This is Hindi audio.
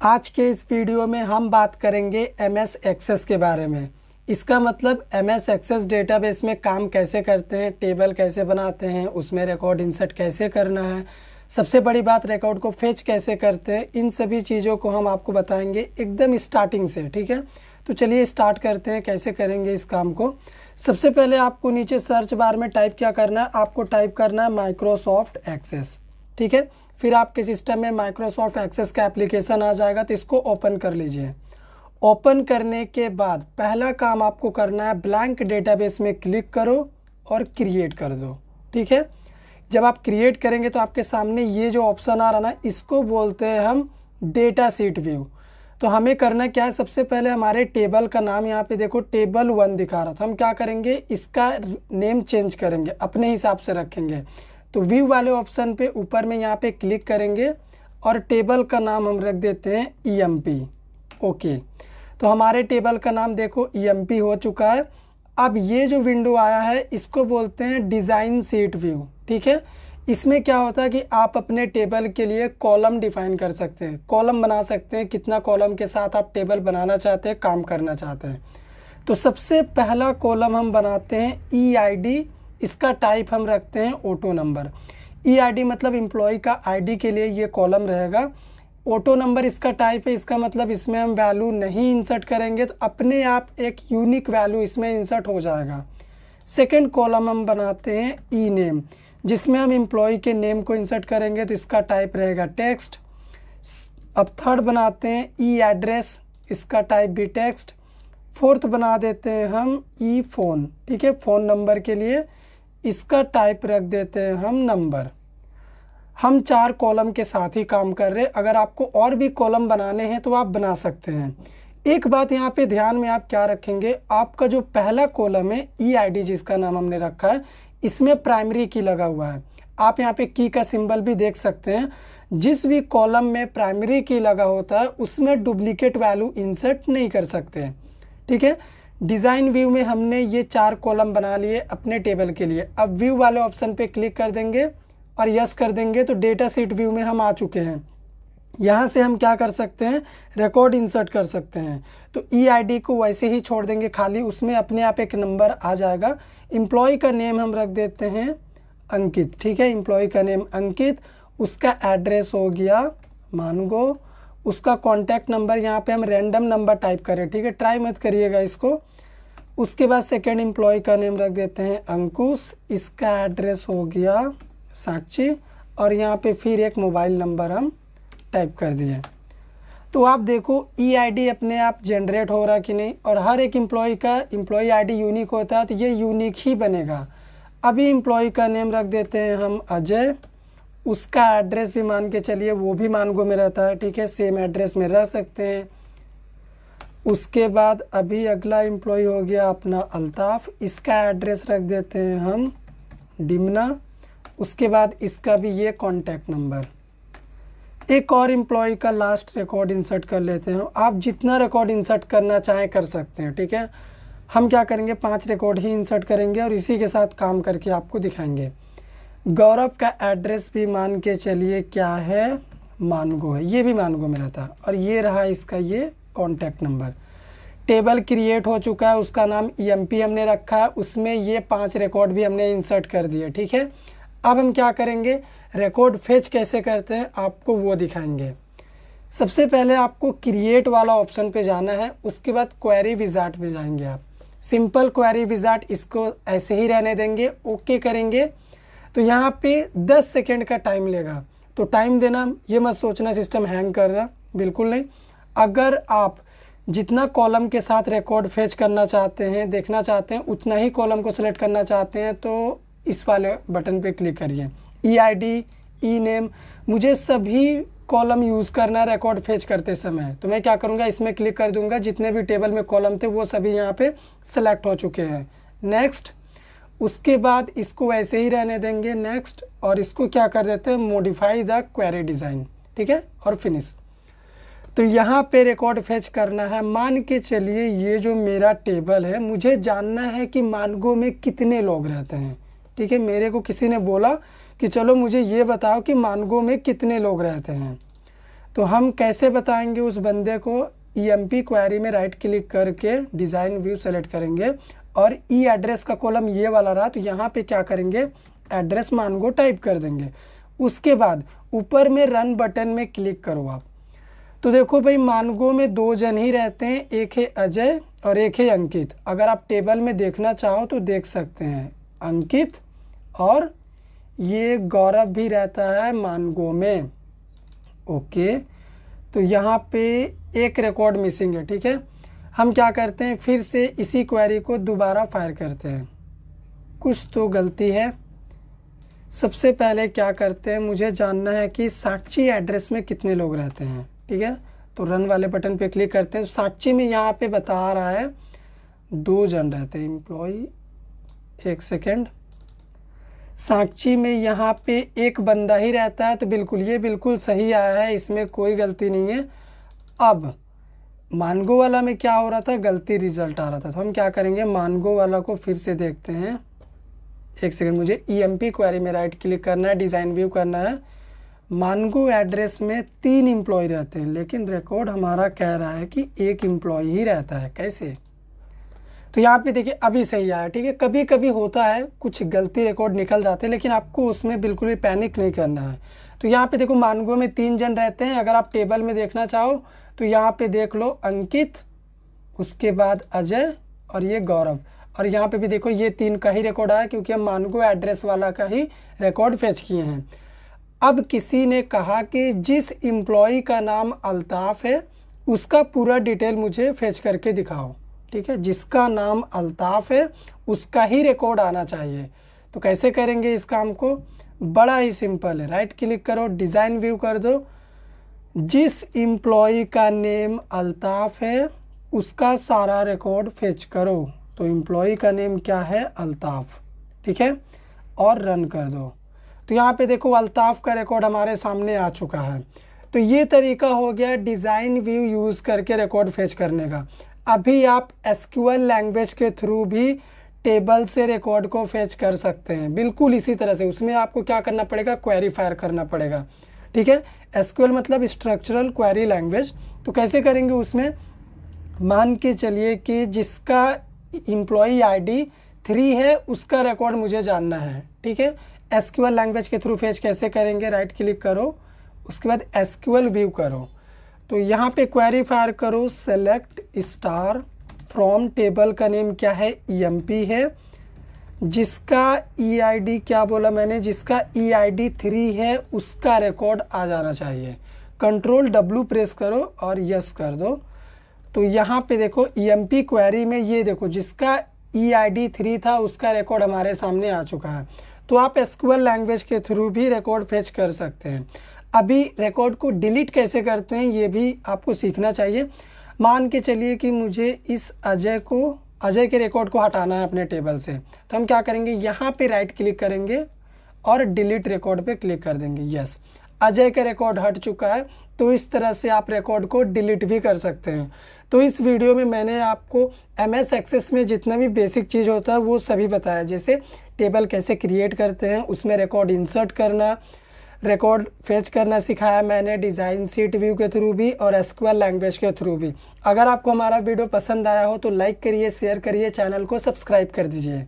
आज के इस वीडियो में हम बात करेंगे MS एक्सेस के बारे में। इसका मतलब MS एक्सेस डेटाबेस में काम कैसे करते हैं, टेबल कैसे बनाते हैं, उसमें रिकॉर्ड इंसर्ट कैसे करना है, सबसे बड़ी बात रिकॉर्ड को फेच कैसे करते हैं, इन सभी चीज़ों को हम आपको बताएंगे एकदम स्टार्टिंग से। ठीक है, तो चलिए स्टार्ट करते हैं कैसे करेंगे इस काम को। सबसे पहले आपको नीचे सर्च बार में टाइप क्या करना है, आपको टाइप करना है माइक्रोसॉफ्ट एक्सेस। ठीक है, फिर आपके सिस्टम में माइक्रोसॉफ्ट एक्सेस का एप्लीकेशन आ जाएगा, तो इसको ओपन कर लीजिए। ओपन करने के बाद पहला काम आपको करना है, ब्लैंक डेटाबेस में क्लिक करो और क्रिएट कर दो। ठीक है, जब आप क्रिएट करेंगे तो आपके सामने ये जो ऑप्शन आ रहा ना, इसको बोलते हैं हम डेटा शीट व्यू। तो हमें करना क्या है, सबसे पहले हमारे टेबल का नाम यहाँ पे देखो टेबल 1 दिखा रहा था, हम क्या करेंगे इसका नेम चेंज करेंगे, अपने हिसाब से रखेंगे। तो व्यू वाले ऑप्शन पे ऊपर में यहाँ पे क्लिक करेंगे और टेबल का नाम हम रख देते हैं EMP। ओके, तो हमारे टेबल का नाम देखो EMP हो चुका है। अब ये जो विंडो आया है इसको बोलते हैं डिज़ाइन शीट व्यू। ठीक है, इसमें क्या होता है कि आप अपने टेबल के लिए कॉलम डिफाइन कर सकते हैं, कॉलम बना सकते हैं, कितना कॉलम के साथ आप टेबल बनाना चाहते हैं, काम करना चाहते हैं। तो सबसे पहला कॉलम हम बनाते हैं EID, इसका टाइप हम रखते हैं ऑटो नंबर। EID मतलब एम्प्लॉय का ID के लिए ये कॉलम रहेगा। ऑटो नंबर इसका टाइप है, इसका मतलब इसमें हम वैल्यू नहीं इंसर्ट करेंगे तो अपने आप एक यूनिक वैल्यू इसमें इंसर्ट हो जाएगा। सेकंड कॉलम हम बनाते हैं ई नेम, जिसमें हम एम्प्लॉय के नेम को इंसर्ट करेंगे, तो इसका टाइप रहेगा टेक्स्ट। अब थर्ड बनाते हैं ई एड्रेस, इसका टाइप भी टेक्स्ट। फोर्थ बना देते हैं हम ई फ़ोन। ठीक है, फ़ोन नंबर के लिए इसका टाइप रख देते हैं हम नंबर। हम 4 कॉलम के साथ ही काम कर रहे हैं, अगर आपको और भी कॉलम बनाने हैं तो आप बना सकते हैं। एक बात यहाँ पे ध्यान में आप क्या रखेंगे, आपका जो पहला कॉलम है EID जिसका नाम हमने रखा है, इसमें प्राइमरी की लगा हुआ है। आप यहाँ पे की का सिंबल भी देख सकते हैं। जिस भी कॉलम में प्राइमरी की लगा होता है उसमें डुप्लीकेट वैल्यू इंसर्ट नहीं कर सकते। ठीक है, डिज़ाइन व्यू में हमने ये 4 कॉलम बना लिए अपने टेबल के लिए। अब व्यू वाले ऑप्शन पे क्लिक कर देंगे और यस कर देंगे तो डेटा शीट व्यू में हम आ चुके हैं। यहाँ से हम क्या कर सकते हैं, रिकॉर्ड इंसर्ट कर सकते हैं। तो EID को वैसे ही छोड़ देंगे खाली, उसमें अपने आप एक नंबर आ जाएगा। एम्प्लॉय का नेम हम रख देते हैं अंकित। ठीक है, एम्प्लॉय का नेम अंकित, उसका एड्रेस हो गया मानगो, उसका कॉन्टैक्ट नंबर यहाँ पे हम रैंडम नंबर टाइप करें। ठीक है, ट्राई मत करिएगा इसको। उसके बाद सेकेंड एम्प्लॉय का नेम रख देते हैं अंकुश, इसका एड्रेस हो गया साक्षी, और यहाँ पे फिर एक मोबाइल नंबर हम टाइप कर दिए। तो आप देखो EID अपने आप जनरेट हो रहा कि नहीं, और हर एक एम्प्लॉय का एम्प्लॉय ID यूनिक होता है, तो ये यूनिक ही बनेगा। अभी एम्प्लॉय का नेम रख देते हैं हम अजय, उसका एड्रेस भी मान के चलिए वो भी मानगो में रहता है। ठीक है, सेम एड्रेस में रह सकते हैं। उसके बाद अभी अगला एम्प्लॉय हो गया अपना अल्ताफ़, इसका एड्रेस रख देते हैं हम डिमना। उसके बाद इसका भी ये कॉन्टैक्ट नंबर। एक और एम्प्लॉय का लास्ट रिकॉर्ड इंसर्ट कर लेते हैं। आप जितना रिकॉर्ड इंसर्ट करना चाहें कर सकते हैं। ठीक है, हम क्या करेंगे 5 रिकॉर्ड ही इंसर्ट करेंगे और इसी के साथ काम करके आपको दिखाएंगे। गौरव का एड्रेस भी मान के चलिए क्या है, मानगो है, ये भी मानगो में रहता है, और ये रहा इसका ये कॉन्टैक्ट नंबर। टेबल क्रिएट हो चुका है, उसका नाम EMP हमने रखा है, उसमें ये 5 रिकॉर्ड भी हमने इंसर्ट कर दिए। ठीक है, अब हम क्या करेंगे, रिकॉर्ड फेच कैसे करते हैं आपको वो दिखाएंगे। सबसे पहले आपको क्रिएट वाला ऑप्शन पे जाना है, उसके बाद क्वेरी विजार्ट पे जाएंगे आप। सिंपल क्वेरी विजार्ट, इसको ऐसे ही रहने देंगे, ओके करेंगे। तो यहाँ पे 10 सेकेंड का टाइम लेगा, तो टाइम देना ये मत सोचना सिस्टम हैंग कर रहा, बिल्कुल नहीं। अगर आप जितना कॉलम के साथ रिकॉर्ड फेच करना चाहते हैं, देखना चाहते हैं, उतना ही कॉलम को सिलेक्ट करना चाहते हैं, तो इस वाले बटन पे क्लिक करिए। EID, ई नेम, मुझे सभी कॉलम यूज़ करना है रिकॉर्ड फेच करते समय, तो मैं क्या करूँगा इसमें क्लिक कर दूंगा। जितने भी टेबल में कॉलम थे वो सभी यहाँ पे सेलेक्ट हो चुके हैं। नेक्स्ट, उसके बाद इसको वैसे ही रहने देंगे नेक्स्ट, और इसको क्या कर देते हैं मॉडिफाई द क्वेरी डिज़ाइन। ठीक है, और फिनिश। तो यहाँ पे रिकॉर्ड फेच करना है। मान के चलिए ये जो मेरा टेबल है, मुझे जानना है कि मानगो में कितने लोग रहते हैं। ठीक है, मेरे को किसी ने बोला कि चलो मुझे ये बताओ कि मानगो में कितने लोग रहते हैं। तो हम कैसे बताएंगे उस बंदे को, EMP क्वेरी में राइट क्लिक करके डिज़ाइन व्यू सेलेक्ट करेंगे और ई एड्रेस का कॉलम ये वाला रहा, तो यहाँ पे क्या करेंगे, एड्रेस मानगो टाइप कर देंगे। उसके बाद ऊपर में रन बटन में क्लिक करो आप। तो देखो भाई मानगो में 2 जन ही रहते हैं, एक है अजय और एक है अंकित। अगर आप टेबल में देखना चाहो तो देख सकते हैं, अंकित और ये गौरव भी रहता है मानगो में। ओके, तो यहाँ पे एक रिकॉर्ड मिसिंग है। ठीक है, हम क्या करते हैं, फिर से इसी क्वेरी को दोबारा फायर करते हैं। कुछ तो गलती है। सबसे पहले क्या करते हैं, मुझे जानना है कि साक्षी एड्रेस में कितने लोग रहते हैं। ठीक है, तो रन वाले बटन पे क्लिक करते हैं। साक्षी में यहाँ पे बता रहा है 2 जन रहते हैं एम्प्लॉय। एक सेकेंड, साक्षी में यहाँ पे एक बंदा ही रहता है, तो बिल्कुल ये बिल्कुल सही आया है, इसमें कोई गलती नहीं है। अब मानगो वाला में क्या हो रहा था, गलती रिजल्ट आ रहा था, तो हम क्या करेंगे, मानगो वाला को फिर से देखते हैं। एक सेकंड, मुझे EMP क्वेरी में राइट क्लिक करना है, डिज़ाइन व्यू करना है। मानगो एड्रेस में 3 एम्प्लॉय रहते हैं, लेकिन रिकॉर्ड हमारा कह रहा है कि 1 एम्प्लॉय ही रहता है। कैसे, तो यहाँ पे देखिए अभी सही आया। ठीक है, कभी कभी होता है कुछ गलती रिकॉर्ड निकल जाते हैं, लेकिन आपको उसमें बिल्कुल भी पैनिक नहीं करना है। तो यहाँ पे देखो मानगो में 3 जन रहते हैं। अगर आप टेबल में देखना चाहो तो यहाँ पे देख लो, अंकित, उसके बाद अजय और ये गौरव। और यहाँ पे भी देखो ये 3 का ही रिकॉर्ड आया, क्योंकि हम मानगो एड्रेस वाला का ही रिकॉर्ड फेच किए हैं। अब किसी ने कहा कि जिस एम्प्लॉय का नाम अल्ताफ़ है उसका पूरा डिटेल मुझे फेच करके दिखाओ। ठीक है, जिसका अल्ताफ़ है उसका ही रिकॉर्ड आना चाहिए। तो कैसे करेंगे इस काम को, बड़ा ही सिंपल है। राइट क्लिक करो, डिज़ाइन व्यू कर दो, जिस एम्प्लॉय का नेम अल्ताफ़ है उसका सारा रिकॉर्ड फेच करो। तो एम्प्लॉय का नेम क्या है, अल्ताफ़। ठीक है, और रन कर दो। तो यहाँ पे देखो अल्ताफ़ का रिकॉर्ड हमारे सामने आ चुका है। तो ये तरीका हो गया डिज़ाइन व्यू यूज़ करके रिकॉर्ड फेच करने का। अभी आप SQL लैंग्वेज के थ्रू भी टेबल से रिकॉर्ड को फेच कर सकते हैं, बिल्कुल इसी तरह से। उसमें आपको क्या करना पड़ेगा, क्वेरी फायर करना पड़ेगा। ठीक है, SQL मतलब स्ट्रक्चरल क्वेरी लैंग्वेज। तो कैसे करेंगे, उसमें मान के चलिए कि जिसका एम्प्लॉय ID 3 है उसका रिकॉर्ड मुझे जानना है। ठीक है, SQL लैंग्वेज के थ्रू फेच कैसे करेंगे, राइट क्लिक करो, उसके बाद SQL व्यू करो। तो यहाँ पे क्वेरी फायर करो, सेलेक्ट स्टार फ्रॉम, टेबल का नेम क्या है, EMP है, जिसका EID क्या बोला मैंने, जिसका EID 3 है उसका रिकॉर्ड आ जाना चाहिए। Ctrl W प्रेस करो और यस कर दो। तो यहाँ पे देखो EMP क्वेरी में ये देखो जिसका EID 3 था उसका रिकॉर्ड हमारे सामने आ चुका है। तो आप SQL लैंग्वेज के थ्रू भी रिकॉर्ड फेच कर सकते हैं। अभी रिकॉर्ड को डिलीट कैसे करते हैं ये भी आपको सीखना चाहिए। मान के चलिए कि मुझे इस अजय के रिकॉर्ड को हटाना है अपने टेबल से, तो हम क्या करेंगे, यहाँ पे राइट क्लिक करेंगे और डिलीट रिकॉर्ड पे क्लिक कर देंगे। यस, अजय का रिकॉर्ड हट चुका है। तो इस तरह से आप रिकॉर्ड को डिलीट भी कर सकते हैं। तो इस वीडियो में मैंने आपको MS एक्सेस में जितना भी बेसिक चीज़ होता है वो सभी बताया, जैसे टेबल कैसे क्रिएट करते हैं, उसमें रिकॉर्ड इंसर्ट करना, रिकॉर्ड फेच करना सिखाया मैंने डिज़ाइन शीट व्यू के थ्रू भी और SQL लैंग्वेज के थ्रू भी। अगर आपको हमारा वीडियो पसंद आया हो तो लाइक करिए, शेयर करिए, चैनल को सब्सक्राइब कर दीजिए।